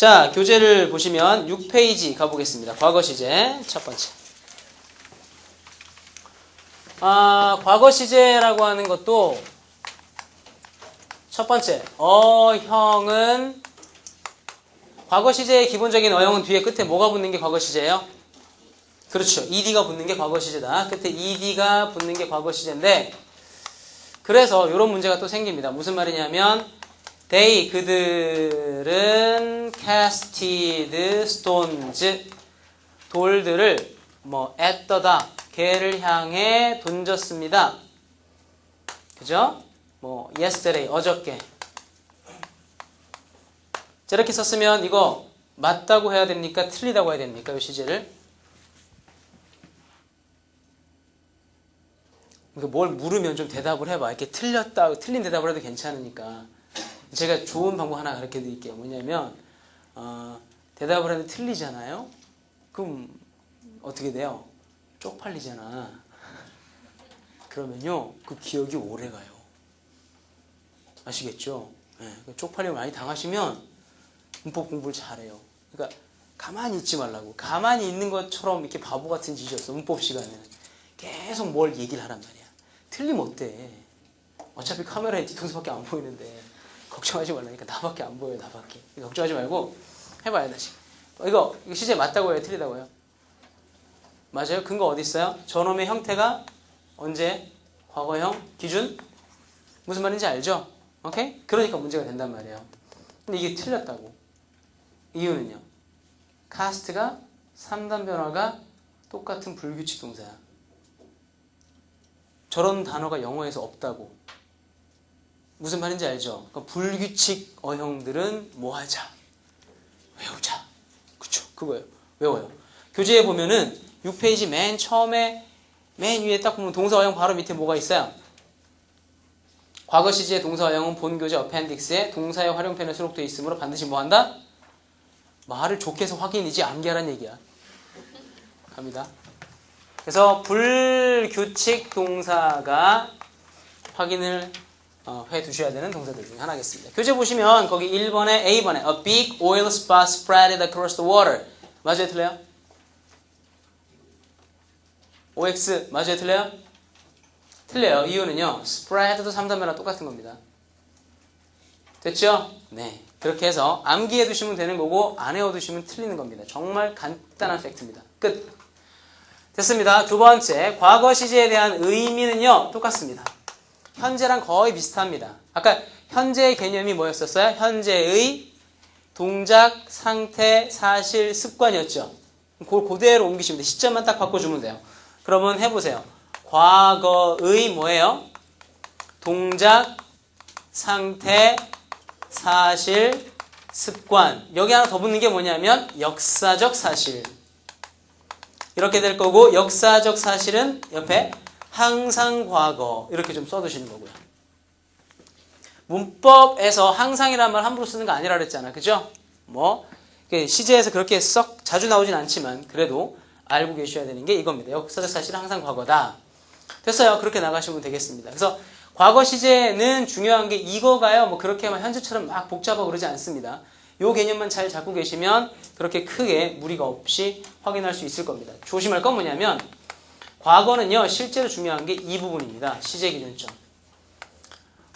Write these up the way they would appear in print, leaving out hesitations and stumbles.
자, 교재를 보시면 6페이지 가보겠습니다. 과거 시제 첫 번째. 과거 시제라고 하는 것도 첫 번째, 어형은 과거 시제의 기본적인 어형은 뒤에 끝에 뭐가 붙는 게 과거 시제예요? 그렇죠. ed가 붙는 게 과거 시제다. 끝에 ed가 붙는 게 과거 시제인데 그래서 이런 문제가 또 생깁니다. 무슨 말이냐면 they 그들은 casted stones 돌들을 at the dock 개를 향해 던졌습니다. 그죠? yesterday 어저께 이렇게 썼으면 이거 맞다고 해야 됩니까? 틀리다고 해야 됩니까? 이 시제를 뭘 물으면 좀 대답을 해봐. 이렇게 틀린 대답을 해도 괜찮으니까. 제가 좋은 방법 하나 가르쳐 드릴게요. 뭐냐면, 대답을 하는데 틀리잖아요? 그럼 어떻게 돼요? 쪽팔리잖아. 그러면요, 그 기억이 오래 가요. 아시겠죠? 네, 쪽팔림 많이 당하시면 문법 공부를 잘해요. 그러니까 가만히 있지 말라고. 가만히 있는 것처럼 이렇게 바보 같은 짓이었어. 문법 시간에는. 계속 뭘 얘기를 하란 말이야. 틀리면 어때? 어차피 카메라에 뒤통수밖에 안 보이는데 걱정하지 말라니까. 나밖에 안 보여요. 나밖에. 걱정하지 말고 해봐요. 다시. 이거 시제 맞다고 해요? 틀리다고 해요? 맞아요. 근거 어디 있어요? 저놈의 형태가 언제? 과거형? 기준? 무슨 말인지 알죠? 오케이? 그러니까 문제가 된단 말이에요. 근데 이게 틀렸다고. 이유는요. cast가 3단 변화가 똑같은 불규칙 동사야. 저런 단어가 영어에서 없다고. 무슨 말인지 알죠? 그러니까 불규칙 어형들은 뭐 하자? 외우자. 그쵸? 그거예요. 외워요. 교재에 보면은 6페이지 맨 처음에 맨 위에 딱 보면 동사 어형 바로 밑에 뭐가 있어요? 과거 시제의 동사 어형은 본 교재 어펜딕스에 동사의 활용편에 수록되어 있으므로 반드시 뭐 한다? 말을 좋게 해서 확인이지 암기하라는 얘기야. 갑니다. 그래서 불규칙 동사가 확인을 해 두셔야 되는 동사들 중에 하나겠습니다. 교재 보시면 거기 1번에 A번에 A big oil spot spreaded across the water. 맞아요? 틀려요? OX 맞아요? 틀려요? 틀려요. 이유는요. spread도 3단 변화 똑같은 겁니다. 됐죠? 네. 그렇게 해서 암기해 두시면 되는 거고 안 외워 두시면 틀리는 겁니다. 정말 간단한 팩트입니다. 끝. 됐습니다. 두 번째, 과거 시제에 대한 의미는요. 똑같습니다. 현재랑 거의 비슷합니다. 아까 현재의 개념이 뭐였었어요? 현재의 동작, 상태, 사실, 습관이었죠. 그걸 그대로 옮기시면 돼요. 시점만 딱 바꿔주면 돼요. 그러면 해보세요. 과거의 뭐예요? 동작, 상태, 사실, 습관. 여기 하나 더 붙는 게 뭐냐면 역사적 사실. 이렇게 될 거고 역사적 사실은 옆에 항상 과거 이렇게 좀 써두시는 거고요. 문법에서 항상이라는 말 함부로 쓰는 거 아니라 그랬잖아. 그죠? 시제에서 그렇게 썩 자주 나오진 않지만 그래도 알고 계셔야 되는 게 이겁니다. 역사적 사실은 항상 과거다. 됐어요. 그렇게 나가시면 되겠습니다. 그래서 과거 시제는 중요한 게 이거가요. 그렇게만 현재처럼 막 복잡하고 그러지 않습니다. 요 개념만 잘 잡고 계시면 그렇게 크게 무리가 없이 확인할 수 있을 겁니다. 조심할 건 뭐냐면 과거는요. 실제로 중요한 게 이 부분입니다. 시제 기준점.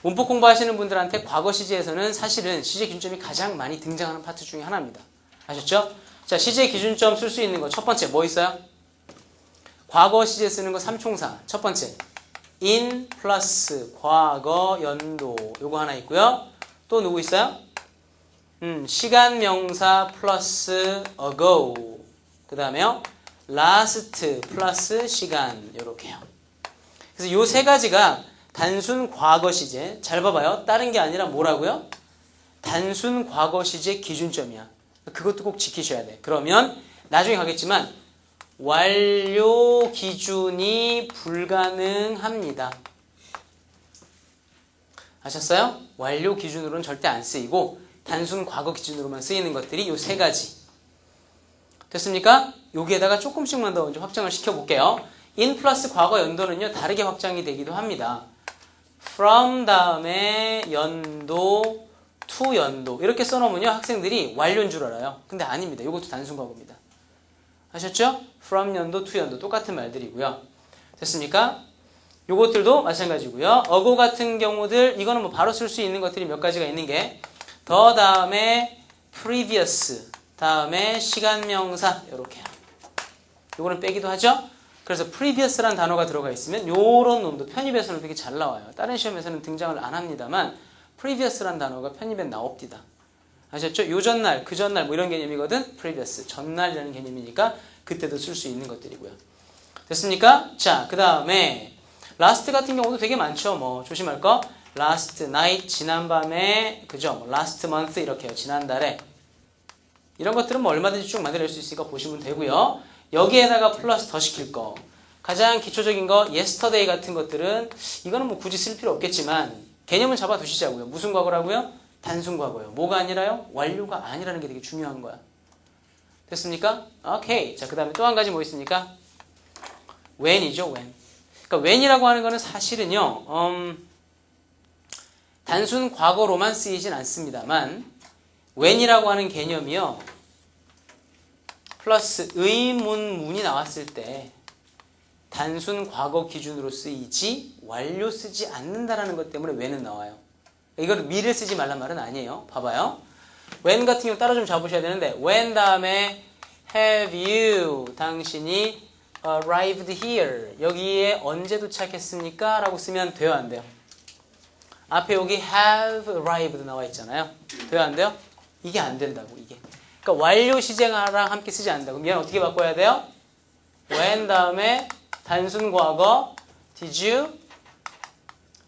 문법 공부하시는 분들한테 과거 시제에서는 사실은 시제 기준점이 가장 많이 등장하는 파트 중에 하나입니다. 아셨죠? 자, 시제 기준점 쓸 수 있는 거 첫 번째 뭐 있어요? 과거 시제 쓰는 거 3총사. 첫 번째 in 플러스 과거 연도 요거 하나 있고요. 또 누구 있어요? 시간 명사 플러스 ago. 그 다음에요. last 플러스 시간. 요렇게요. 그래서 요 세 가지가 단순 과거 시제. 잘 봐봐요. 다른 게 아니라 뭐라고요? 단순 과거 시제 기준점이야. 그것도 꼭 지키셔야 돼. 그러면 나중에 가겠지만 완료 기준이 불가능합니다. 아셨어요? 완료 기준으로는 절대 안 쓰이고 단순 과거 기준으로만 쓰이는 것들이 요 세 가지. 됐습니까? 여기에다가 조금씩만 더 이제 확장을 시켜볼게요. in 플러스 과거 연도는요, 다르게 확장이 되기도 합니다. from 다음에 연도 to 연도 이렇게 써놓으면요 학생들이 완료인 줄 알아요. 근데 아닙니다. 이것도 단순과거입니다. 아셨죠? from 연도 to 연도 똑같은 말들이고요. 됐습니까? 요것들도 마찬가지고요. 어고 같은 경우들 이거는 뭐 바로 쓸 수 있는 것들이 몇 가지가 있는 게 더 다음에 previous 다음에 시간명사 이렇게 요거는 빼기도 하죠. 그래서 previous라는 단어가 들어가 있으면 요런 놈도 편입에서는 되게 잘 나와요. 다른 시험에서는 등장을 안 합니다만 previous라는 단어가 편입에 나옵니다. 아셨죠? 요 전날, 그 전날 뭐 이런 개념이거든. previous, 전날이라는 개념이니까 그때도 쓸 수 있는 것들이고요. 됐습니까? 자, 그 다음에 last 같은 경우도 되게 많죠. 뭐 조심할 거 last night, 지난밤에, 그죠? 뭐 last month 이렇게요. 지난달에 이런 것들은 뭐 얼마든지 쭉 만들어낼 수 있으니까 보시면 되고요. 여기에다가 플러스 더 시킬 거 가장 기초적인 거 yesterday 같은 것들은 이거는 뭐 굳이 쓸 필요 없겠지만 개념을 잡아 두시자고요. 무슨 과거라고요? 단순 과거요. 뭐가 아니라요? 완료가 아니라는 게 되게 중요한 거야. 됐습니까? 오케이. 자, 그 다음에 또 한 가지 뭐 있습니까? when이죠, when. 그러니까 when이라고 하는 거는 사실은요, 단순 과거로만 쓰이진 않습니다만, when이라고 하는 개념이요, 플러스 의문문이 나왔을 때, 단순 과거 기준으로 쓰이지, 완료 쓰지 않는다라는 것 때문에 when은 나와요. 이걸 미래를 쓰지 말란 말은 아니에요. 봐봐요. when 같은 경우 따로 좀 잡으셔야 되는데 when 다음에 have you 당신이 arrived here 여기에 언제 도착했습니까? 라고 쓰면 돼요 안 돼요? 앞에 여기 have arrived 나와 있잖아요. 돼요 안 돼요? 이게 안 된다고 이게. 그러니까 완료 시제랑 함께 쓰지 않는다고. 얘는 어떻게 바꿔야 돼요? when 다음에 단순 과거 did you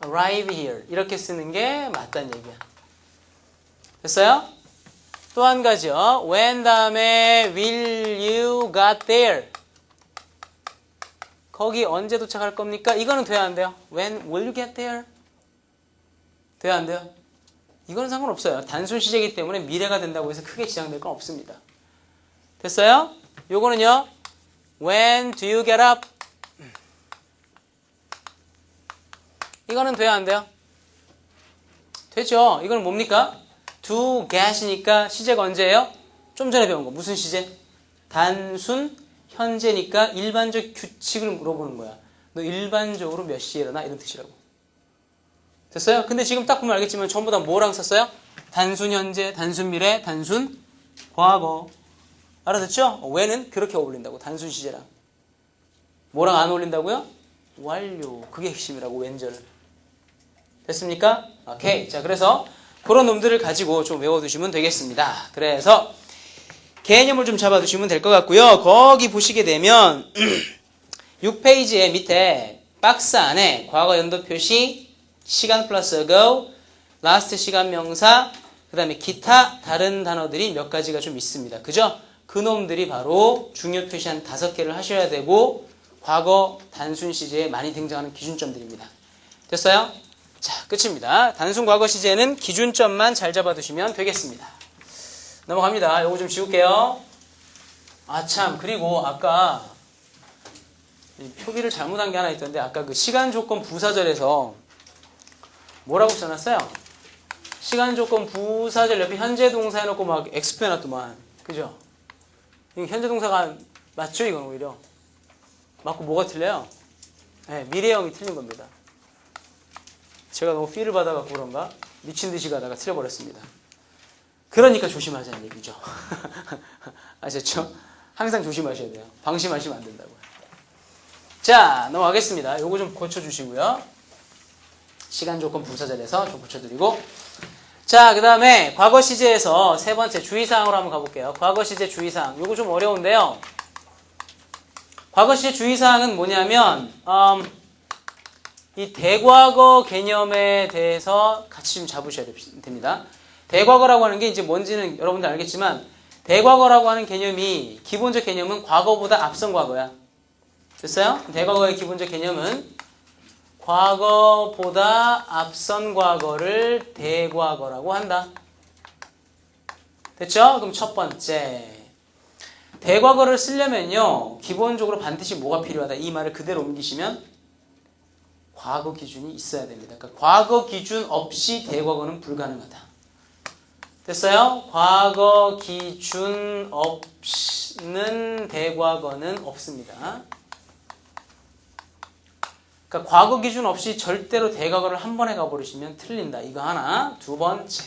arrive here 이렇게 쓰는 게 맞다는 얘기야. 됐어요? 또 한 가지요. when 다음에 will you got there 거기 언제 도착할 겁니까? 이거는 돼야 안 돼요? when will you get there? 돼야 안 돼요? 이거는 상관없어요. 단순 시제이기 때문에 미래가 된다고 해서 크게 지장될 건 없습니다. 됐어요? 요거는요. when do you get up? 이거는 돼야 안 돼요? 되죠. 이거는 뭡니까? do get이니까 시제가 언제예요? 좀 전에 배운 거. 무슨 시제? 단순 현재니까 일반적 규칙을 물어보는 거야. 너 일반적으로 몇 시에 일어나? 이런 뜻이라고. 됐어요? 근데 지금 딱 보면 알겠지만 전부 다 뭐랑 썼어요? 단순 현재, 단순 미래, 단순 과거. 알아듣죠? when은 그렇게 어울린다고. 단순 시제랑. 뭐랑 안 어울린다고요? 완료. 그게 핵심이라고. when절. 됐습니까? 오케이. 자, 그래서 그런 놈들을 가지고 좀 외워두시면 되겠습니다. 그래서 개념을 좀 잡아두시면 될 것 같고요. 거기 보시게 되면 6페이지의 밑에 박스 안에 과거 연도 표시, 시간 플러스 ago, last 시간 명사, 그 다음에 기타 다른 단어들이 몇 가지가 좀 있습니다. 그죠? 그 놈들이 바로 중요 표시 한 5개를 하셔야 되고 과거 단순 시제에 많이 등장하는 기준점들입니다. 됐어요? 자, 끝입니다. 단순 과거 시제는 기준점만 잘 잡아두시면 되겠습니다. 넘어갑니다. 요거 좀 지울게요. 아, 참. 그리고 아까 표기를 잘못한 게 하나 있던데 아까 그 시간 조건 부사절에서 뭐라고 써놨어요? 시간 조건 부사절 옆에 현재 동사 해놓고 막 엑스표 해놨더만. 그죠? 이거 현재 동사가 맞죠? 이건 오히려. 맞고 뭐가 틀려요? 네, 미래형이 틀린 겁니다. 제가 너무 필을 받아갖고 그런가? 미친 듯이 가다가 틀려버렸습니다. 그러니까 조심하자는 얘기죠. 아셨죠? 항상 조심하셔야 돼요. 방심하시면 안 된다고요. 자, 넘어가겠습니다. 요거 좀 고쳐주시고요. 시간 조건 부사절에서 좀 고쳐드리고. 자, 그 다음에 과거 시제에서 세 번째 주의사항으로 한번 가볼게요. 과거 시제 주의사항. 요거 좀 어려운데요. 과거 시제 주의사항은 뭐냐면, 이 대과거 개념에 대해서 같이 좀 잡으셔야 됩니다. 대과거라고 하는 게 이제 뭔지는 여러분들 알겠지만 대과거라고 하는 개념이 기본적 개념은 과거보다 앞선 과거야. 됐어요? 대과거의 기본적 개념은 과거보다 앞선 과거를 대과거라고 한다. 됐죠? 그럼 첫 번째. 대과거를 쓰려면요. 기본적으로 반드시 뭐가 필요하다. 이 말을 그대로 옮기시면 과거 기준이 있어야 됩니다. 그러니까 과거 기준 없이 대과거는 불가능하다. 됐어요? 과거 기준 없는 대과거는 없습니다. 그러니까 과거 기준 없이 절대로 대과거를 한 번에 가버리시면 틀린다. 이거 하나. 두 번째.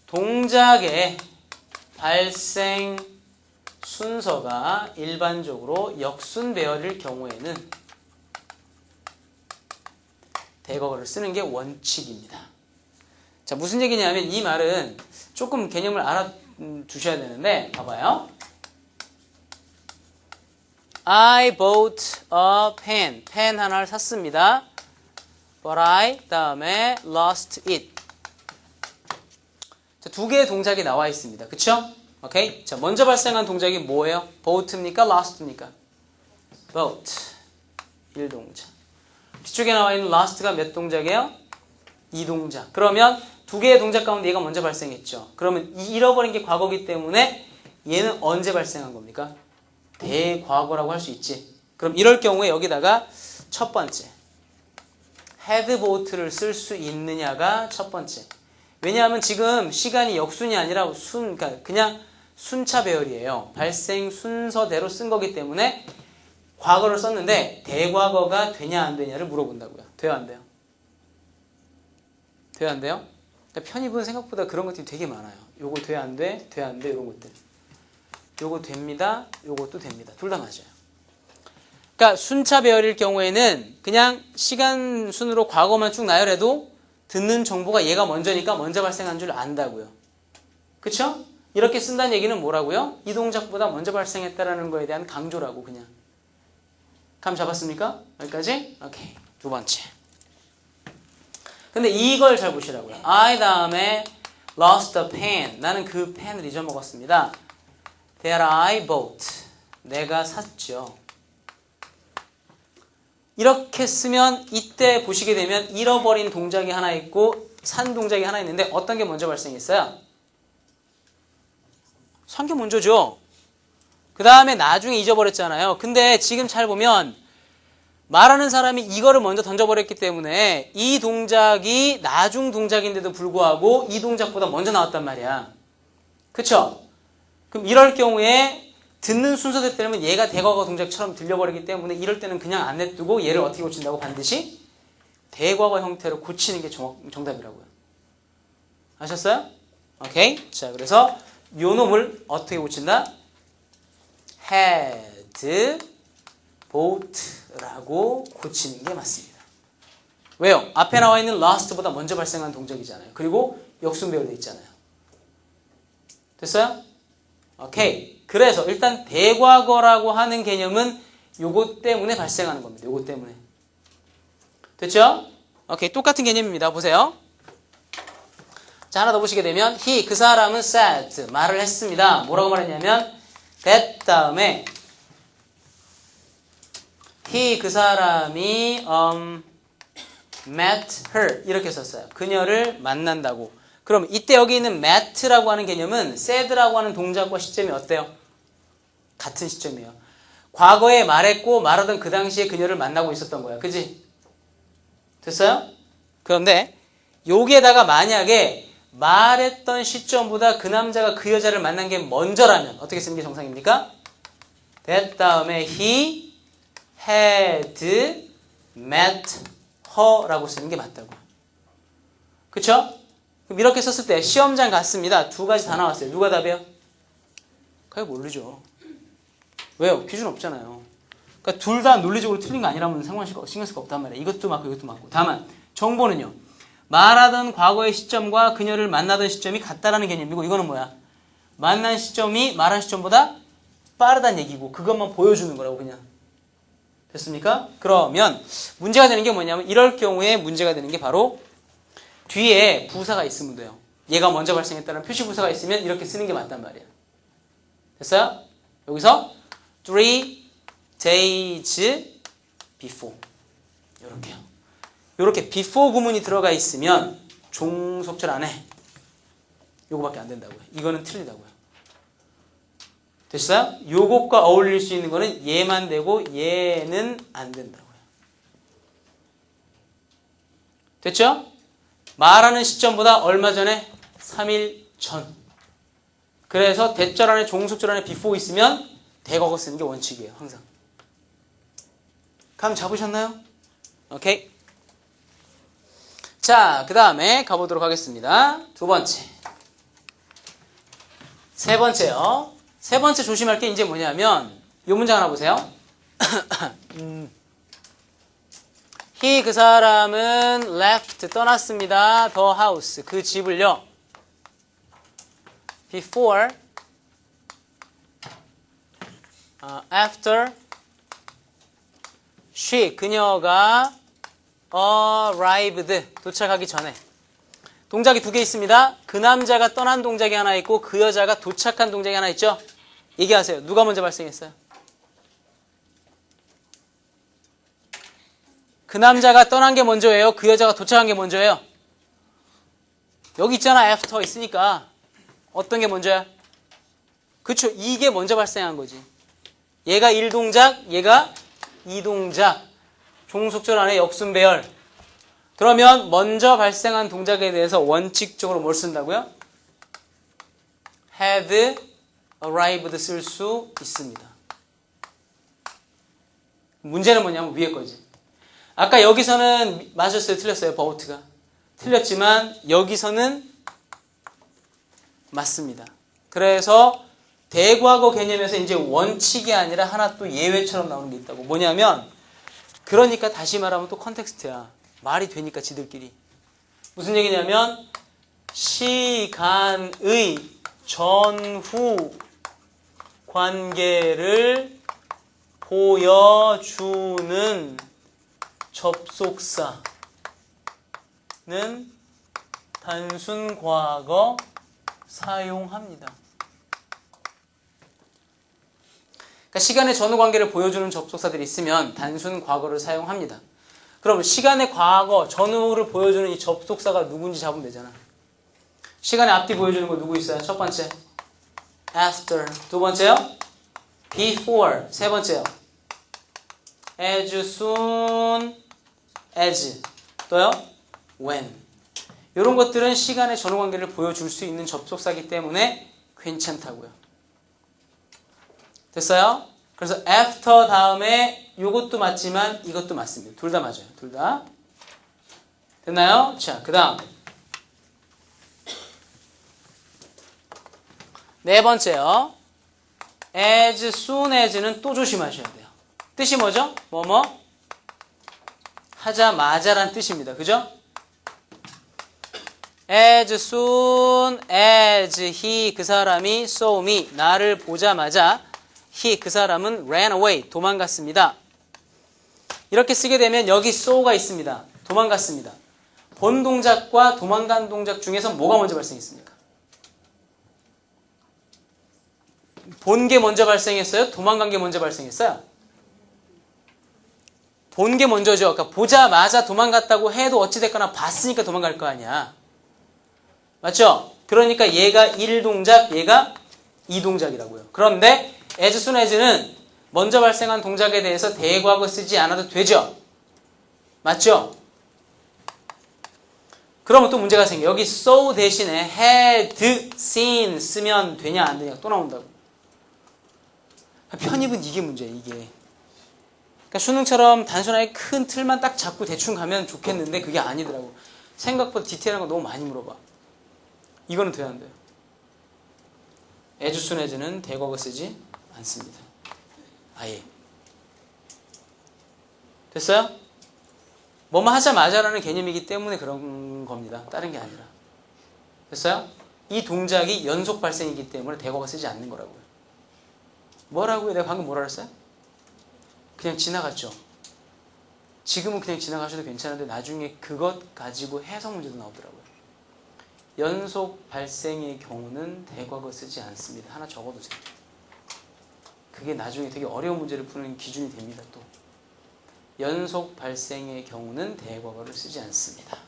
동작의 발생 순서가 일반적으로 역순 배열일 경우에는 대과거를 쓰는 게 원칙입니다. 자, 무슨 얘기냐면 이 말은 조금 개념을 알아두셔야 되는데 봐봐요. I bought a pen. 펜 하나를 샀습니다. But I 다음에 lost it. 자, 두 개의 동작이 나와 있습니다. 그쵸? 오케이? 자, 먼저 발생한 동작이 뭐예요? bought입니까? lost입니까? bought. 1동작. 뒤쪽에 나와 있는 lost가 몇 동작이에요? 2동작. 그러면 두 개의 동작 가운데 얘가 먼저 발생했죠. 그러면 잃어버린 게 과거기 때문에 얘는 언제 발생한 겁니까? 대과거라고 할 수 있지. 그럼 이럴 경우에 여기다가 첫 번째 had bought를 쓸 수 있느냐가 첫 번째. 왜냐하면 지금 시간이 역순이 아니라 그러니까 그냥 순차 배열이에요. 발생 순서대로 쓴 거기 때문에 과거를 썼는데 대과거가 되냐 안 되냐를 물어본다고요. 돼요 안 돼요? 돼요 안 돼요? 편입은 생각보다 그런 것들이 되게 많아요. 요거 돼 안 돼? 돼 안 돼? 이런 것들. 요거 됩니다. 요것도 됩니다. 둘 다 맞아요. 그러니까 순차 배열일 경우에는 그냥 시간 순으로 과거만 쭉 나열해도 듣는 정보가 얘가 먼저니까 먼저 발생한 줄 안다고요. 그쵸? 이렇게 쓴다는 얘기는 뭐라고요? 이 동작보다 먼저 발생했다라는 거에 대한 강조라고 그냥. 감 잡았습니까? 여기까지? 오케이. 두 번째. 근데 이걸 잘 보시라고요. I 다음에 lost a pen. 나는 그 펜을 잊어먹었습니다. That I bought. 내가 샀죠. 이렇게 쓰면 이때 보시게 되면 잃어버린 동작이 하나 있고 산 동작이 하나 있는데 어떤 게 먼저 발생했어요? 산 게 먼저죠. 그 다음에 나중에 잊어버렸잖아요. 근데 지금 잘 보면 말하는 사람이 이거를 먼저 던져버렸기 때문에 이 동작이 나중 동작인데도 불구하고 이 동작보다 먼저 나왔단 말이야. 그쵸? 그럼 이럴 경우에 듣는 순서대로 때문에 얘가 대과거 동작처럼 들려버리기 때문에 이럴 때는 그냥 안 냅두고 얘를 어떻게 고친다고? 반드시 대과거 형태로 고치는 게 정답이라고요. 아셨어요? 오케이. 자, 그래서 요 놈을 어떻게 고친다? had bought라고 고치는 게 맞습니다. 왜요? 앞에 나와 있는 lost보다 먼저 발생한 동작이잖아요. 그리고 역순 배열돼 있잖아요. 됐어요? 오케이. 그래서 일단 대과거라고 하는 개념은 요것 때문에 발생하는 겁니다. 요것 때문에. 됐죠? 오케이. 똑같은 개념입니다. 보세요. 자, 하나 더 보시게 되면 he, 그 사람은 said, 말을 했습니다. 뭐라고 말했냐면 that 다음에 he, 그 사람이 met her 이렇게 썼어요. 그녀를 만난다고. 그럼 이때 여기 있는 met라고 하는 개념은 said라고 하는 동작과 시점이 어때요? 같은 시점이에요. 과거에 말했고 말하던 그 당시에 그녀를 만나고 있었던 거야. 그지? 됐어요? 그런데 여기에다가 만약에 말했던 시점보다 그 남자가 그 여자를 만난 게 먼저라면 어떻게 쓰는 게 정상입니까? that 다음에 he had met her라고 쓰는 게 맞다고. 그쵸? 그럼 이렇게 썼을 때 시험장 갔습니다. 두 가지 다 나왔어요. 누가 답이에요? 그게 모르죠. 왜요? 기준 없잖아요. 그러니까 둘 다 논리적으로 틀린 거 아니라면 신경 쓸 거 없단 말이에요. 이것도 맞고 이것도 맞고. 다만 정보는요. 말하던 과거의 시점과 그녀를 만나던 시점이 같다라는 개념이고 이거는 뭐야? 만난 시점이 말한 시점보다 빠르다는 얘기고 그것만 보여주는 거라고 그냥. 됐습니까? 그러면 문제가 되는 게 뭐냐면 이럴 경우에 문제가 되는 게 바로 뒤에 부사가 있으면 돼요. 얘가 먼저 발생했다는 표시 부사가 있으면 이렇게 쓰는 게 맞단 말이야. 됐어요? 여기서 3 days before 이렇게요. 이렇게 before 구문이 들어가 있으면 종속절 안에 요거밖에 안 된다고요. 이거는 틀리다고요. 됐어요? 요것과 어울릴 수 있는 거는 얘만 되고 얘는 안 된다고요. 됐죠? 말하는 시점보다 얼마 전에? 3일 전. 그래서 대절 안에 종속절 안에 before 있으면 대과거 쓰는 게 원칙이에요. 항상. 감 잡으셨나요? 오케이. 자, 그 다음에 가보도록 하겠습니다. 두 번째. 세 번째요. 세 번째 조심할 게 이제 뭐냐면 이 문장 하나 보세요. he 그 사람은 left 떠났습니다. the house 그 집을요. before after she 그녀가 arrived 도착하기 전에 동작이 두 개 있습니다. 그 남자가 떠난 동작이 하나 있고 그 여자가 도착한 동작이 하나 있죠. 얘기하세요. 누가 먼저 발생했어요? 그 남자가 떠난 게 먼저예요? 그 여자가 도착한 게 먼저예요? 여기 있잖아. after 있으니까 어떤 게 먼저야? 그쵸? 이게 먼저 발생한 거지. 얘가 1동작, 얘가 2동작. 종속절 안에 역순 배열. 그러면 먼저 발생한 동작에 대해서 원칙적으로 뭘 쓴다고요? had arrived 쓸 수 있습니다. 문제는 뭐냐면 위에 거지. 아까 여기서는 맞았어요? 틀렸어요? 버우트가. 틀렸지만 여기서는 맞습니다. 그래서 대과거 개념에서 이제 원칙이 아니라 하나 또 예외처럼 나오는 게 있다고. 뭐냐면 그러니까 다시 말하면 또 컨텍스트야. 말이 되니까 지들끼리. 무슨 얘기냐면 시간의 전후 관계를 보여주는 접속사는 단순 과거 사용합니다. 그러니까 시간의 전후 관계를 보여주는 접속사들이 있으면 단순 과거를 사용합니다. 그럼 시간의 과거, 전후를 보여주는 이 접속사가 누군지 잡으면 되잖아. 시간의 앞뒤 보여주는 거 누구 있어요? 첫 번째, after. 두 번째요, before. 세 번째요, as soon as. 또요, when. 이런 것들은 시간의 전후 관계를 보여줄 수 있는 접속사이기 때문에 괜찮다고요. 됐어요? 그래서 after 다음에 이것도 맞지만 이것도 맞습니다. 둘 다 맞아요. 둘 다. 됐나요? 자, 그 다음. 네 번째요. as soon as는 또 조심하셔야 돼요. 뜻이 뭐죠? 뭐뭐? 하자마자란 뜻입니다. 그죠? as soon as he 그 사람이 saw me 나를 보자마자 he 그 사람은 ran away 도망갔습니다. 이렇게 쓰게 되면 여기 saw가 있습니다. 도망갔습니다. 본 동작과 도망간 동작 중에서 뭐가 먼저 발생했습니까? 본 게 먼저 발생했어요? 도망간 게 먼저 발생했어요? 본 게 먼저죠. 그러니까 보자마자 도망갔다고 해도 어찌됐거나 봤으니까 도망갈 거 아니야. 맞죠? 그러니까 얘가 1동작, 얘가 2동작이라고요. 그런데 as soon as는 먼저 발생한 동작에 대해서 대과거 쓰지 않아도 되죠? 맞죠? 그러면 또 문제가 생겨요. 여기 saw 대신에 had seen 쓰면 되냐 안 되냐 또 나온다고. 편입은 이게 문제예요. 이게. 그러니까 수능처럼 단순하게 큰 틀만 딱 잡고 대충 가면 좋겠는데 그게 아니더라고. 생각보다 디테일한 거 너무 많이 물어봐. 이거는 돼야 안 돼요. as soon as는 대과거 쓰지 않습니다. 아예. 됐어요? 뭐뭐 하자마자라는 개념이기 때문에 그런 겁니다. 다른 게 아니라. 됐어요? 이 동작이 연속 발생이기 때문에 대과거 쓰지 않는 거라고요. 뭐라고요? 내가 방금 뭐라 그랬어요? 그냥 지나갔죠. 지금은 그냥 지나가셔도 괜찮은데 나중에 그것 가지고 해석 문제도 나오더라고요. 연속 발생의 경우는 대과거 쓰지 않습니다. 하나 적어두세요. 그게 나중에 되게 어려운 문제를 푸는 기준이 됩니다. 또 연속 발생의 경우는 대과거를 쓰지 않습니다.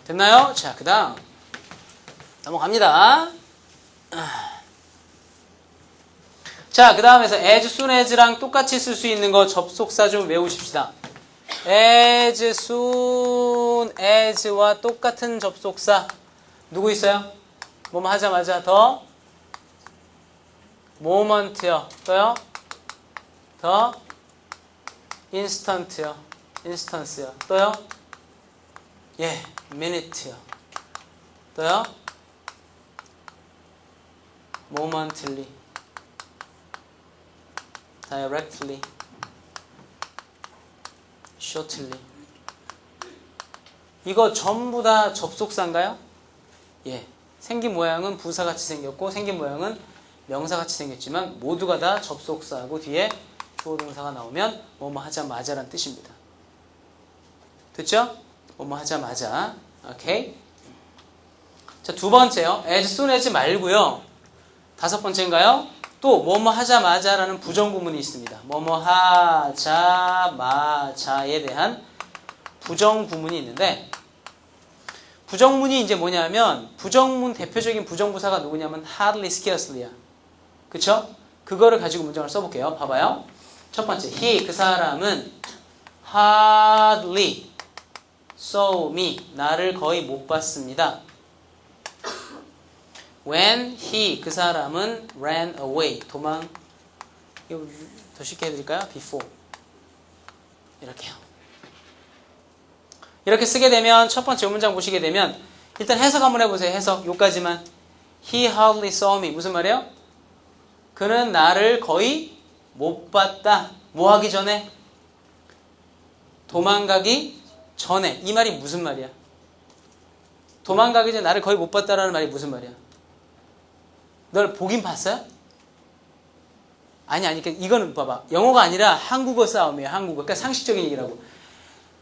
됐나요? 자, 그 다음 넘어갑니다. 자, 그 다음에서 as soon as랑 똑같이 쓸 수 있는 거 접속사 좀 외우십시다. as soon as와 똑같은 접속사 누구 있어요? 뭐뭐 하자마자 더 moment요. 또요? 더 instant요. instance요. 또요? 예, minute요. 또요? momently, directly, shortly. 이거 전부 다 접속사인가요? 예. 생긴 모양은 부사같이 생겼고 생긴 모양은 명사같이 생겼지만 모두가 다 접속사하고 뒤에 주어 동사가 나오면 뭐뭐 하자마자란 뜻입니다. 됐죠? 뭐뭐 하자마자. 오케이. 자, 두 번째요. as soon as 말고요. 다섯 번째인가요? 또 뭐뭐 하자마자라는 부정구문이 있습니다. 뭐뭐 하자마자에 대한 부정구문이 있는데 부정문이 이제 뭐냐면 부정문 대표적인 부정부사가 누구냐면 hardly, scarcely야. 그쵸? 그거를 가지고 문장을 써볼게요. 봐봐요. 첫 번째, he, 그 사람은 hardly saw me, 나를 거의 못 봤습니다. When he, 그 사람은 ran away, 도망. 이거 더 쉽게 해드릴까요? Before. 이렇게요. 이렇게 쓰게 되면 첫 번째 문장 보시게 되면 일단 해석 한번 해보세요. 해석. 요까지만. He hardly saw me. 무슨 말이에요? 그는 나를 거의 못 봤다. 뭐 하기 전에? 도망가기 전에. 이 말이 무슨 말이야? 도망가기 전에 나를 거의 못 봤다라는 말이 무슨 말이야? 널 보긴 봤어요? 아니, 그러니까 이거는 봐봐. 영어가 아니라 한국어 싸움이에요. 한국어. 그러니까 상식적인 얘기라고.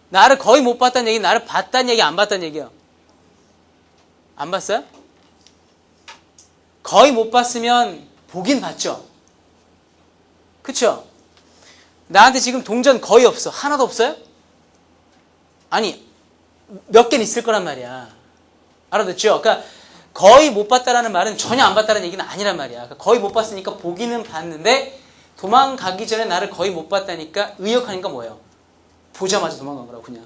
나를 거의 못 봤다는 얘기는 나를 봤다는 얘기, 안 봤다는 얘기야. 안 봤어요? 거의 못 봤으면 보긴 봤죠. 그쵸? 나한테 지금 동전 거의 없어. 하나도 없어요? 아니, 몇 개는 있을 거란 말이야. 알아듣죠? 그러니까 거의 못 봤다라는 말은 전혀 안 봤다는 얘기는 아니란 말이야. 그러니까 거의 못 봤으니까 보기는 봤는데 도망가기 전에 나를 거의 못 봤다니까 의역하니까 뭐예요? 보자마자 도망간 거라고 그냥.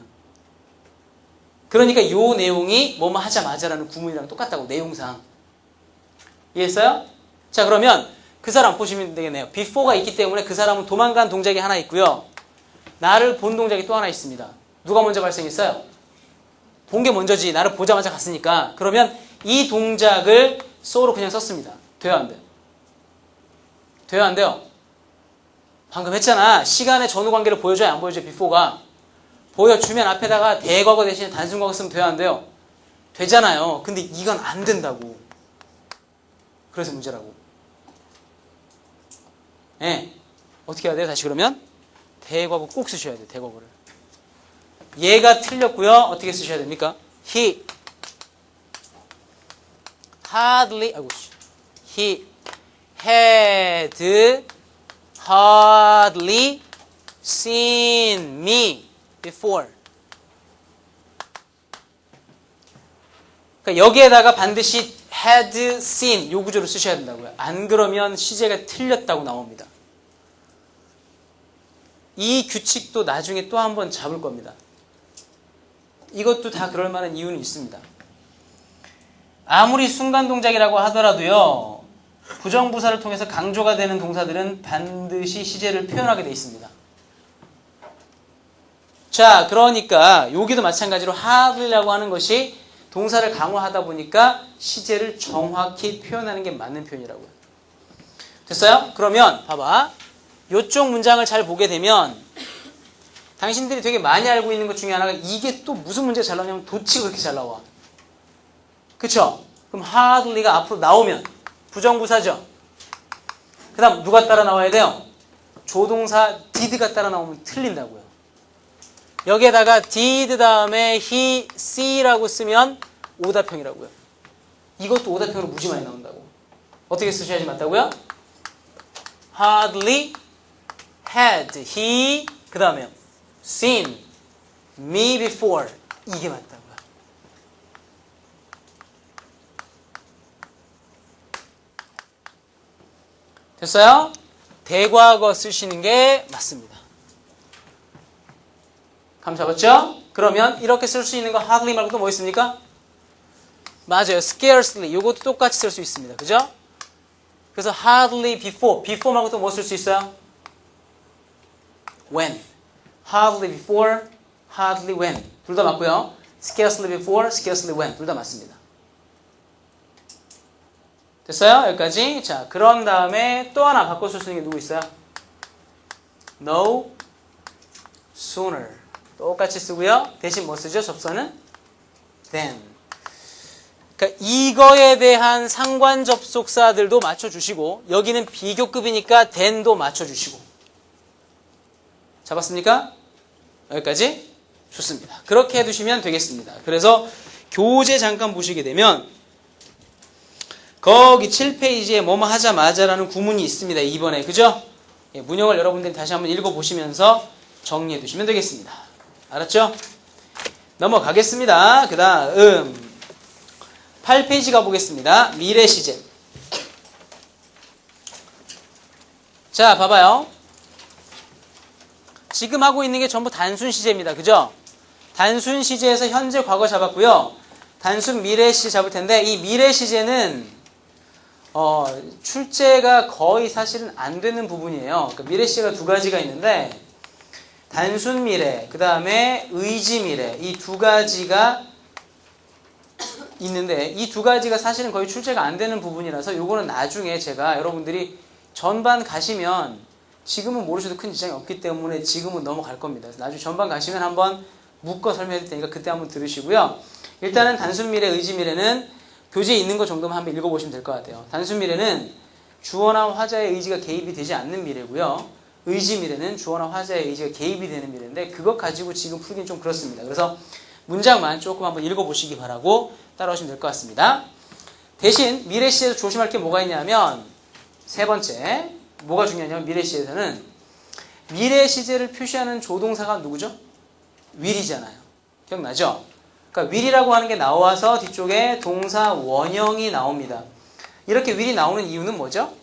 그러니까 이 내용이 뭐뭐 하자마자라는 구문이랑 똑같다고 내용상. 이해했어요? 자, 그러면 그 사람 보시면 되겠네요. before가 있기 때문에 그 사람은 도망간 동작이 하나 있고요. 나를 본 동작이 또 하나 있습니다. 누가 먼저 발생했어요? 본 게 먼저지. 나를 보자마자 갔으니까. 그러면 이 동작을 so로 그냥 썼습니다. 돼요, 안 돼요? 돼요, 안 돼요? 방금 했잖아. 시간의 전후 관계를 보여줘야 안 보여줘요, before가. 보여주면 앞에다가 대과거 대신에 단순과거 쓰면 돼요, 안 돼요? 되잖아요. 근데 이건 안 된다고. 그래서 문제라고. 예. 어떻게 해야 돼요? 다시 그러면 대과거 꼭 쓰셔야 돼요, 대과거를. 얘가 틀렸고요. 어떻게 쓰셔야 됩니까? He hardly, he had hardly seen me before. 그러니까 여기에다가 반드시 had seen 요 구조를 쓰셔야 된다고요. 안 그러면 시제가 틀렸다고 나옵니다. 이 규칙도 나중에 또 한 번 잡을 겁니다. 이것도 다 그럴 만한 이유는 있습니다. 아무리 순간 동작이라고 하더라도요. 부정부사를 통해서 강조가 되는 동사들은 반드시 시제를 표현하게 돼 있습니다. 자, 그러니까 여기도 마찬가지로 have라고 하는 것이 동사를 강화하다 보니까 시제를 정확히 표현하는 게 맞는 표현이라고요. 됐어요? 그러면 봐봐. 이쪽 문장을 잘 보게 되면 당신들이 되게 많이 알고 있는 것 중에 하나가 이게 또 무슨 문제가 잘 나오냐면 도치가 그렇게 잘 나와. 그쵸? 그럼 hardly가 앞으로 나오면 부정부사죠. 그 다음 누가 따라 나와야 돼요? 조동사 did가 따라 나오면 틀린다고요. 여기에다가 did 다음에 he, see라고 쓰면 오답형이라고요. 이것도 오답형으로 무지 많이 나온다고. 어떻게 쓰셔야지 맞다고요? hardly had he 그 다음에요. seen me before 이게 맞다고요. 됐어요? 대과거 쓰시는 게 맞습니다. 감 잡았죠? 그러면 이렇게 쓸 수 있는 거 hardly 말고 또 뭐 있습니까? 맞아요. scarcely. 요것도 똑같이 쓸 수 있습니다. 그죠? 그래서 hardly before. before 말고 또 뭐 쓸 수 있어요? when. hardly before, hardly when. 둘 다 맞고요. scarcely before, scarcely when. 둘 다 맞습니다. 됐어요? 여기까지. 자, 그런 다음에 또 하나 바꿔 쓸 수 있는 게 누구 있어요? no sooner. 똑같이 쓰고요. 대신 뭐 쓰죠? 접선은 then. 그러니까 이거에 대한 상관 접속사들도 맞춰주시고 여기는 비교급이니까 then도 맞춰주시고. 잡았습니까? 여기까지? 좋습니다. 그렇게 해두시면 되겠습니다. 그래서 교재 잠깐 보시게 되면 거기 7페이지에 뭐뭐 하자마자라는 구문이 있습니다. 2번에. 그죠? 예, 문형을 여러분들이 다시 한번 읽어보시면서 정리해 두시면 되겠습니다. 알았죠? 넘어가겠습니다. 그 다음 8페이지 가보겠습니다. 미래 시제. 자, 봐봐요. 지금 하고 있는 게 전부 단순 시제입니다. 그죠? 단순 시제에서 현재 과거 잡았고요. 단순 미래 시제 잡을 텐데 이 미래 시제는 출제가 거의 사실은 안 되는 부분이에요. 그러니까 미래 시제가 두 가지가 있는데 단순 미래, 그 다음에 의지 미래 이 두 가지가 있는데 이 두 가지가 사실은 거의 출제가 안 되는 부분이라서 요거는 나중에 제가 여러분들이 전반 가시면 지금은 모르셔도 큰 지장이 없기 때문에 지금은 넘어갈 겁니다. 그래서 나중에 전반 가시면 한번 묶어 설명해 드릴 테니까 그때 한번 들으시고요. 일단은 단순 미래, 의지 미래는 교재에 있는 거 정도만 한번 읽어보시면 될 것 같아요. 단순 미래는 주어나 화자의 의지가 개입이 되지 않는 미래고요. 의지 미래는 주어나 화자의 의지가 개입이 되는 미래인데 그것 가지고 지금 풀기는 좀 그렇습니다. 그래서 문장만 조금 한번 읽어보시기 바라고 따라오시면 될 것 같습니다. 대신 미래 시에서 조심할 게 뭐가 있냐면 세 번째 뭐가 중요하냐면 미래 시에서는 미래 시제를 표시하는 조동사가 누구죠? will이잖아요. 기억나죠? 그러니까 will이라고 하는 게 나와서 뒤쪽에 동사 원형이 나옵니다. 이렇게 will이 나오는 이유는 뭐죠?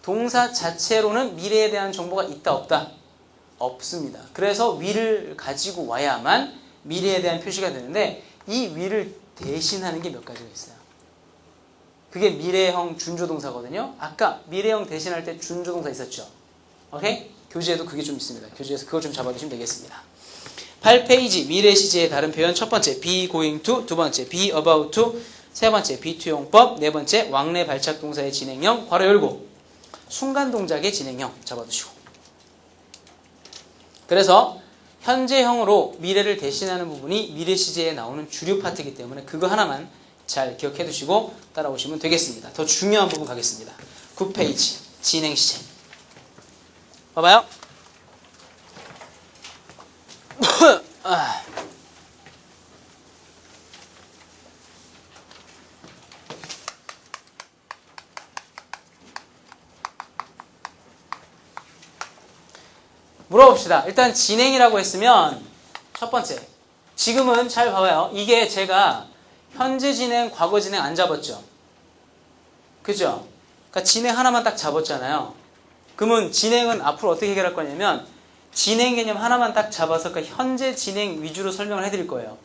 동사 자체로는 미래에 대한 정보가 있다 없다? 없습니다. 그래서 will을 가지고 와야만 미래에 대한 표시가 되는데 이 will을 대신하는 게 몇 가지가 있어요. 그게 미래형 준조동사거든요. 아까 미래형 대신할 때 준조동사 있었죠. 오케이? 교재에도 그게 좀 있습니다. 교재에서 그거 좀 잡아두시면 되겠습니다. 8페이지 미래 시제의 다른 표현 첫 번째 be going to, 두 번째 be about to, 세 번째 be to용법, 네 번째 왕래 발착 동사의 진행형 괄호 열고 순간 동작의 진행형 잡아두시고. 그래서 현재형으로 미래를 대신하는 부분이 미래 시제에 나오는 주류 파트이기 때문에 그거 하나만 잘 기억해 두시고 따라오시면 되겠습니다. 더 중요한 부분 가겠습니다. 9페이지 진행 시제. 봐봐요. 물어봅시다. 일단 진행이라고 했으면 첫 번째 지금은 잘 봐봐요. 이게 제가 현재 진행, 과거 진행 안 잡았죠? 그죠? 그러니까 진행 하나만 딱 잡았잖아요. 그러면 진행은 앞으로 어떻게 해결할 거냐면 진행 개념 하나만 딱 잡아서 그 현재 진행 위주로 설명을 해드릴 거예요.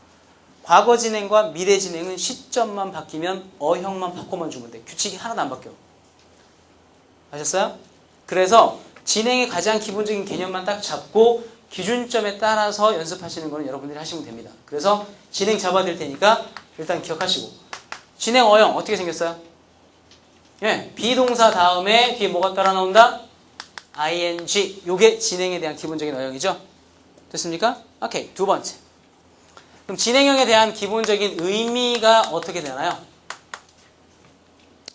과거 진행과 미래 진행은 시점만 바뀌면 어형만 바꿔만 주면 돼. 규칙이 하나도 안 바뀌어. 아셨어요? 그래서 진행의 가장 기본적인 개념만 딱 잡고 기준점에 따라서 연습하시는 거는 여러분들이 하시면 됩니다. 그래서 진행 잡아드릴 테니까 일단 기억하시고 진행 어형 어떻게 생겼어요? 예, 비동사 다음에 뒤에 뭐가 따라 나온다? ing. 요게 진행에 대한 기본적인 어형이죠. 됐습니까? 오케이. 두 번째. 그럼 진행형에 대한 기본적인 의미가 어떻게 되나요?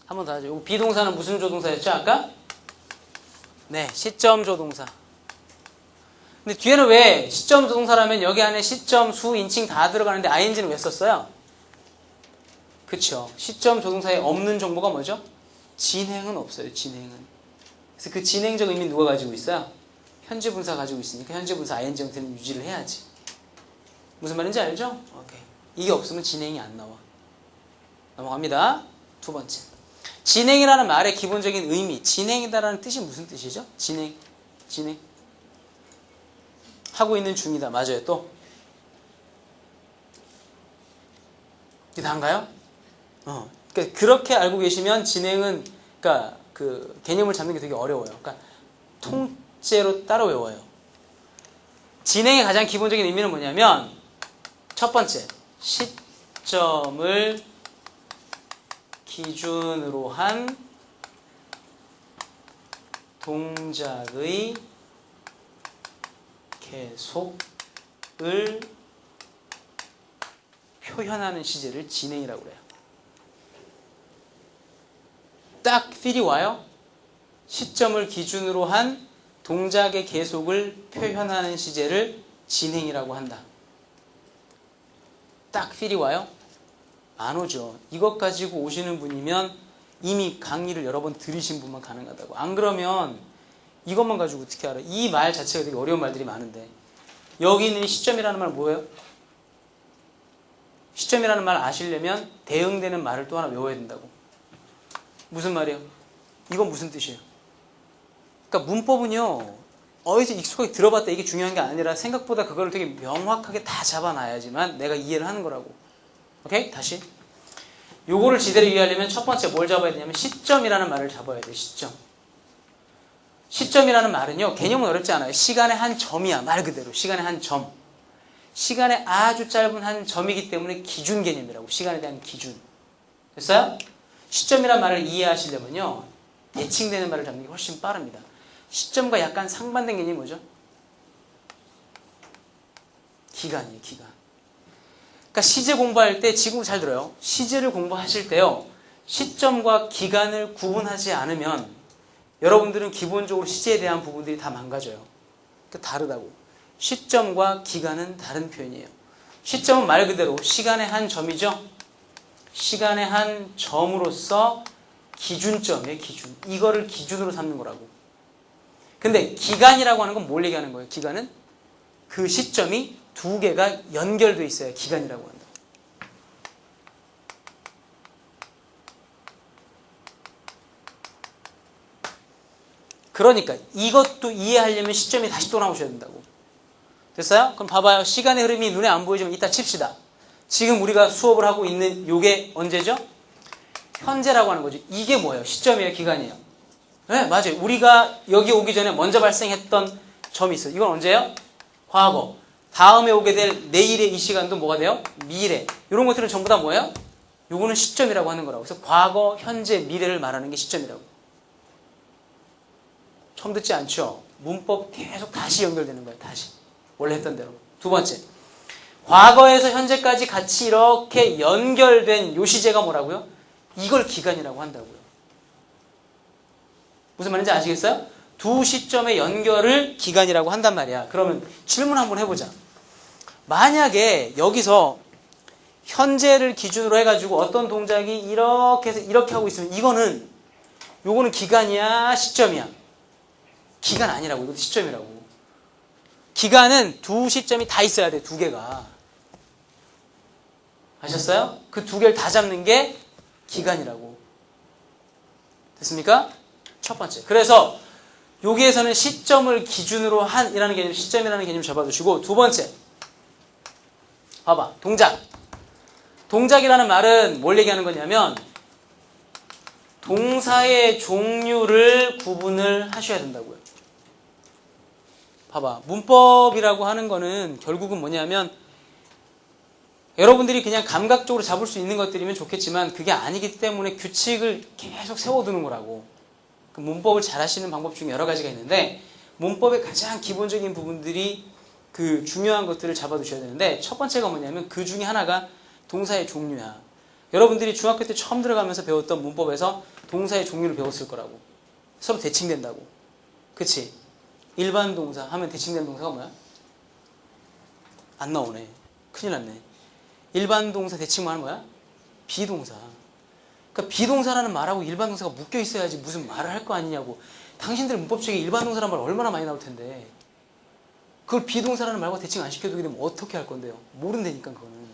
한 번 더 하죠. 요 비동사는 무슨 조동사였죠? 아까? 네, 시점 조동사. 근데 뒤에는 왜 시점 조동사라면 여기 안에 시점, 수, 인칭 다 들어가는데 ing는 왜 썼어요? 그쵸. 시점 조동사에 없는 정보가 뭐죠? 진행은 없어요. 진행은. 그래서 그 진행적 의미는 누가 가지고 있어요? 현재 분사 가지고 있으니까 현재 분사 ing 형태는 유지를 해야지. 무슨 말인지 알죠? 오케이. 이게 없으면 진행이 안 나와. 넘어갑니다. 두 번째. 진행이라는 말의 기본적인 의미, 진행이다라는 뜻이 무슨 뜻이죠? 진행. 하고 있는 중이다. 맞아요. 또 이게 다인가요? 그러니까 그렇게 알고 계시면 진행은, 그러니까 그 개념을 잡는 게 되게 어려워요. 그러니까 통째로 따로 외워요. 진행의 가장 기본적인 의미는 뭐냐면, 첫 번째, 시점을 기준으로 한 동작의 계속을 표현하는 시제를 진행이라고 그래요. 딱 필이 와요? 시점을 기준으로 한 동작의 계속을 표현하는 시제를 진행이라고 한다. 딱 필이 와요? 안 오죠. 이것 가지고 오시는 분이면 이미 강의를 여러 번 들으신 분만 가능하다고. 안 그러면 이것만 가지고 어떻게 알아? 이 말 자체가 되게 어려운 말들이 많은데, 여기 있는 시점이라는 말 뭐예요? 시점이라는 말 아시려면 대응되는 말을 또 하나 외워야 된다고. 무슨 말이에요? 이건 무슨 뜻이에요? 그러니까 문법은요, 어디서 익숙하게 들어봤다 이게 중요한 게 아니라 생각보다 그걸 되게 명확하게 다 잡아놔야지만 내가 이해를 하는 거라고. 오케이? 다시. 요거를 제대로 이해하려면 첫 번째 뭘 잡아야 되냐면 시점이라는 말을 잡아야 돼요. 시점. 시점이라는 말은요, 개념은 어렵지 않아요. 시간의 한 점이야. 말 그대로. 시간의 한 점. 시간의 아주 짧은 한 점이기 때문에 기준 개념이라고. 시간에 대한 기준. 됐어요? 시점이라는 말을 이해하시려면요, 예칭되는 말을 잡는 게 훨씬 빠릅니다. 시점과 약간 상반된 개념이 뭐죠? 기간이에요. 기간. 그러니까 시제 공부할 때, 지금 잘 들어요. 시제를 공부하실 때요, 시점과 기간을 구분하지 않으면 여러분들은 기본적으로 시제에 대한 부분들이 다 망가져요. 그러니까 다르다고. 시점과 기간은 다른 표현이에요. 시점은 말 그대로 시간의 한 점이죠. 시간의 한 점으로서 기준점이에요. 기준. 이거를 기준으로 삼는 거라고. 근데 기간이라고 하는 건 뭘 얘기하는 거예요? 기간은 그 시점이 두 개가 연결되어 있어야 기간이라고 한다. 그러니까 이것도 이해하려면 시점이 다시 또 나오셔야 된다고. 됐어요? 그럼 봐봐요. 시간의 흐름이 눈에 안 보이지만 이따 칩시다. 지금 우리가 수업을 하고 있는 요게 언제죠? 현재라고 하는 거죠. 이게 뭐예요? 시점이에요? 기간이에요? 네, 맞아요. 우리가 여기 오기 전에 먼저 발생했던 점이 있어요. 이건 언제예요? 과거. 다음에 오게 될 내일의 이 시간도 뭐가 돼요? 미래. 이런 것들은 전부 다 뭐예요? 요거는 시점이라고 하는 거라고. 그래서 과거, 현재, 미래를 말하는 게 시점이라고. 처음 듣지 않죠? 문법 계속 다시 연결되는 거예요. 다시. 원래 했던 대로. 두 번째. 과거에서 현재까지 같이 이렇게 연결된 요 시제가 뭐라고요? 이걸 기간이라고 한다고요. 무슨 말인지 아시겠어요? 두 시점의 연결을 기간이라고 한단 말이야. 그러면 질문 한번 해보자. 만약에 여기서 현재를 기준으로 해가지고 어떤 동작이 이렇게 해서 이렇게 하고 있으면 요거는 기간이야? 시점이야? 기간 아니라고. 이것도 시점이라고. 기간은 두 시점이 다 있어야 돼. 두 개가. 아셨어요? 그 두 개를 다 잡는 게 기간이라고. 됐습니까? 첫 번째. 그래서 여기에서는 시점을 기준으로 한 이라는 개념, 시점이라는 개념 잡아두시고, 두 번째. 봐봐. 동작. 동작이라는 말은 뭘 얘기하는 거냐면 동사의 종류를 구분을 하셔야 된다고요. 봐봐. 문법이라고 하는 거는 결국은 뭐냐면 여러분들이 그냥 감각적으로 잡을 수 있는 것들이면 좋겠지만 그게 아니기 때문에 규칙을 계속 세워두는 거라고. 그 문법을 잘 하시는 방법 중에 여러 가지가 있는데 문법의 가장 기본적인 부분들이 그 중요한 것들을 잡아두셔야 되는데 첫 번째가 뭐냐면 그 중에 하나가 동사의 종류야. 여러분들이 중학교 때 처음 들어가면서 배웠던 문법에서 동사의 종류를 배웠을 거라고. 서로 대칭된다고. 그치? 일반 동사 하면 대칭되는 동사가 뭐야? 안 나오네. 큰일 났네. 일반 동사 대칭만 하는 뭐야? 비동사. 그러니까 비동사라는 말하고 일반 동사가 묶여 있어야지 무슨 말을 할 거 아니냐고. 당신들 문법책에 일반 동사라는 말 얼마나 많이 나올 텐데 그걸 비동사라는 말과 대칭 안 시켜두게 되면 어떻게 할 건데요? 모른다니까 그거는.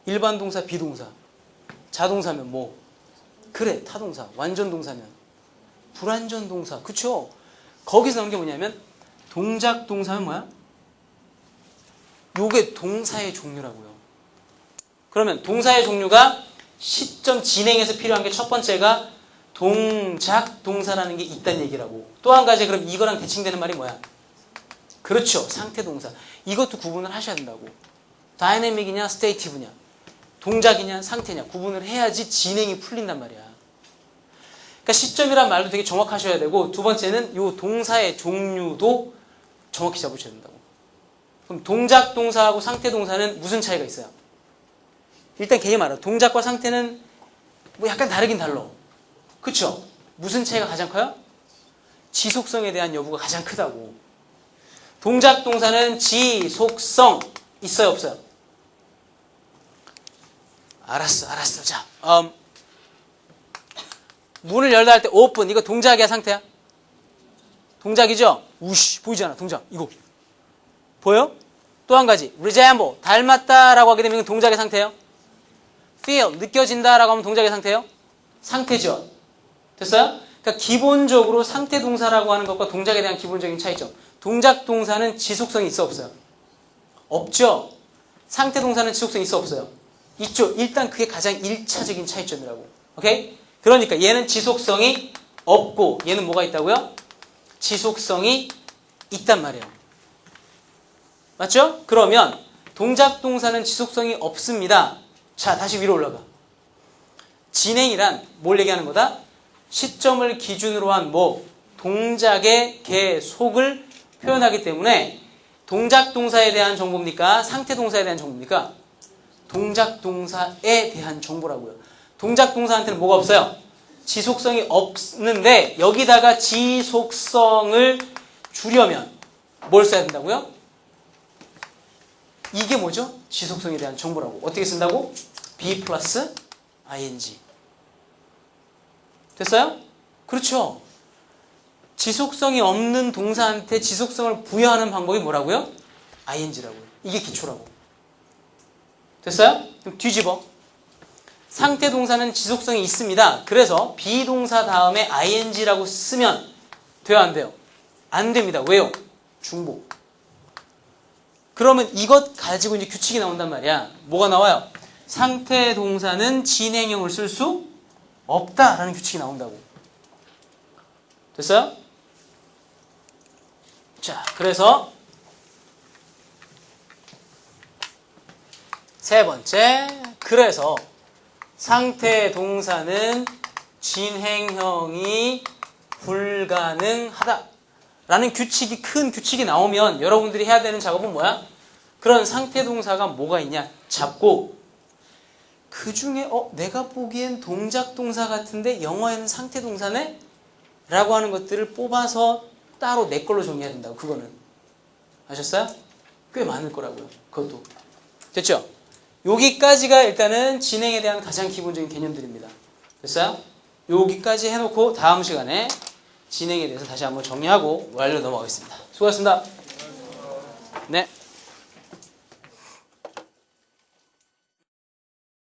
일반 동사, 비동사. 자동사면 뭐? 그래, 타동사. 완전 동사면 불완전 동사. 그쵸? 거기서 나온 게 뭐냐면 동작 동사면 뭐야? 요게 동사의 종류라고요. 그러면 동사의 종류가 시점 진행에서 필요한 게 첫 번째가 동작 동사라는 게 있다는 얘기라고. 또 한 가지 그럼 이거랑 대칭되는 말이 뭐야? 그렇죠. 상태 동사. 이것도 구분을 하셔야 된다고. 다이내믹이냐 스테이티브냐, 동작이냐 상태냐 구분을 해야지 진행이 풀린단 말이야. 그러니까 시점이란 말도 되게 정확하셔야 되고, 두 번째는 이 동사의 종류도 정확히 잡으셔야 된다고. 그럼 동작 동사하고 상태 동사는 무슨 차이가 있어요? 일단 개념 알아. 동작과 상태는 뭐 약간 다르긴 달라. 그쵸? 무슨 차이가 가장 커요? 지속성에 대한 여부가 가장 크다고. 동작 동사는 지속성 있어요 없어요? 알았어. 자, 문을 열다 할 때 오픈 이거 동작이야 상태야? 동작이죠? 우씨 보이잖아. 동작 이거 보여? 또 한 가지 resemble 닮았다라고 하게 되면 이건 동작의 상태예요. feel 느껴진다라고 하면 동작의 상태예요. 상태죠. 됐어요? 그러니까 기본적으로 상태 동사라고 하는 것과 동작에 대한 기본적인 차이점. 동작 동사는 지속성이 있어 없어요? 없죠. 상태 동사는 지속성이 있어 없어요? 있죠. 일단 그게 가장 1차적인 차이점이라고. 오케이? 그러니까 얘는 지속성이 없고 얘는 뭐가 있다고요? 지속성이 있단 말이에요. 맞죠? 그러면 동작 동사는 지속성이 없습니다. 자, 다시 위로 올라가. 진행이란 뭘 얘기하는 거다? 시점을 기준으로 한 동작의 계속을 표현하기 때문에 동작 동사에 대한 정보입니까? 상태 동사에 대한 정보입니까? 동작 동사에 대한 정보라고요. 동작 동사한테는 뭐가 없어요? 지속성이 없는데 여기다가 지속성을 주려면 뭘 써야 된다고요? 이게 뭐죠? 지속성에 대한 정보라고. 어떻게 쓴다고? be 플러스 ing. 됐어요? 그렇죠. 지속성이 없는 동사한테 지속성을 부여하는 방법이 뭐라고요? ing라고요. 이게 기초라고. 됐어요? 그럼 뒤집어. 상태 동사는 지속성이 있습니다. 그래서 비동사 다음에 ing라고 쓰면 돼요 안 돼요? 안 됩니다. 왜요? 중복. 그러면 이것 가지고 이제 규칙이 나온단 말이야. 뭐가 나와요? 상태 동사는 진행형을 쓸 수 없다라는 규칙이 나온다고. 됐어요? 자, 그래서 세 번째, 그래서 상태 동사는 진행형이 불가능하다 라는 규칙이, 큰 규칙이 나오면 여러분들이 해야 되는 작업은 뭐야? 그런 상태 동사가 뭐가 있냐 잡고, 그 중에 내가 보기엔 동작 동사 같은데 영어에는 상태 동사네? 라고 하는 것들을 뽑아서 따로 내 걸로 정리해야 된다고. 그거는 아셨어요? 꽤 많을 거라고요. 그것도 됐죠? 여기까지가 일단은 진행에 대한 가장 기본적인 개념들입니다. 됐어요? 여기까지 해놓고 다음 시간에 진행에 대해서 다시 한번 정리하고 완료 넘어가겠습니다. 수고하셨습니다. 네.